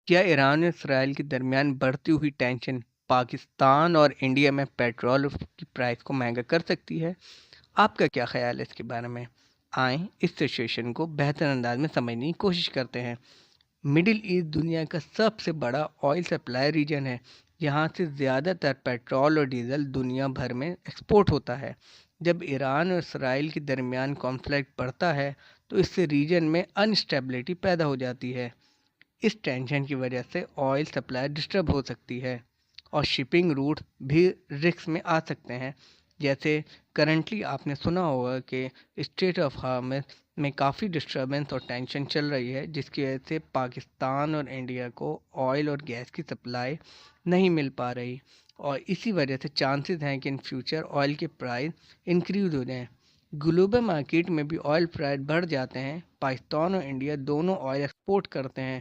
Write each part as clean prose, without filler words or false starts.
کیا ایران اور اسرائیل کے درمیان بڑھتی ہوئی ٹینشن پاکستان اور انڈیا میں پیٹرول کی پرائس کو مہنگا کر سکتی ہے؟ آپ کا کیا خیال ہے اس کے بارے میں؟ آئیں اس سچویشن کو بہتر انداز میں سمجھنے کی کوشش کرتے ہیں۔ مڈل ایسٹ دنیا کا سب سے بڑا آئل سپلائی ریجن ہے۔ یہاں سے زیادہ تر پیٹرول اور ڈیزل دنیا بھر میں ایکسپورٹ ہوتا ہے۔ جب ایران اور اسرائیل کے درمیان کانفلکٹ بڑھتا ہے تو اس سے ریجن میں انسٹیبلٹی پیدا ہو جاتی ہے۔ اس ٹینشن کی وجہ سے آئل سپلائی ڈسٹرب ہو سکتی ہے اور شپنگ روٹ بھی رسک میں آ سکتے ہیں۔ جیسے کرنٹلی آپ نے سنا ہوگا کہ اسٹریٹ آف ہارمز میں کافی ڈسٹربنس اور ٹینشن چل رہی ہے، جس کی وجہ سے پاکستان اور انڈیا کو آئل اور گیس کی سپلائی نہیں مل پا رہی، اور اسی وجہ سے چانسز ہیں کہ ان فیوچر آئل کے پرائس انکریز ہو جائیں۔ گلوبل مارکیٹ میں بھی آئل پرائس بڑھ جاتے ہیں۔ پاکستان اور انڈیا دونوں آئل ایکسپورٹ کرتے ہیں،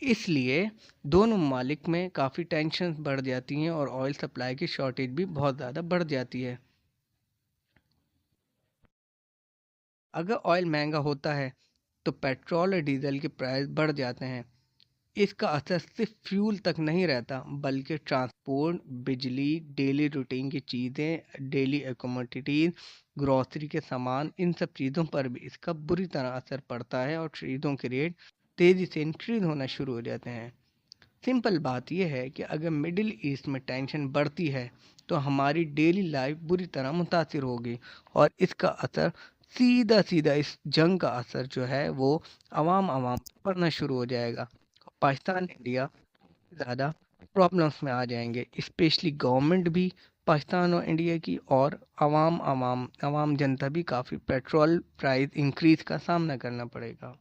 اس لیے دونوں ممالک میں کافی ٹینشن بڑھ جاتی ہیں اور آئل سپلائی کی شارٹیج بھی بہت زیادہ بڑھ جاتی ہے۔ اگر آئل مہنگا ہوتا ہے تو پیٹرول اور ڈیزل کے پرائس بڑھ جاتے ہیں۔ اس کا اثر صرف فیول تک نہیں رہتا، بلکہ ٹرانسپورٹ، بجلی، ڈیلی روٹین کی چیزیں، ڈیلی ایکوموڈیٹیز، گروسری کے سامان، ان سب چیزوں پر بھی اس کا بری طرح اثر پڑتا ہے اور چیزوں کے ریٹ تیزی سے انکریز ہونا شروع ہو جاتے ہیں۔ سمپل بات یہ ہے کہ اگر مڈل ایسٹ میں ٹینشن بڑھتی ہے تو ہماری ڈیلی لائف بری طرح متاثر ہوگی، اور اس کا اثر سیدھا سیدھا اس جنگ کا اثر جو ہے وہ عوام پڑنا شروع ہو جائے گا۔ پاکستان انڈیا زیادہ پرابلمس میں آ جائیں گے، اسپیشلی گورنمنٹ بھی پاکستان اور انڈیا کی، اور عوام جنتا بھی کافی پیٹرول پرائز انکریز کا سامنا کرنا پڑے گا۔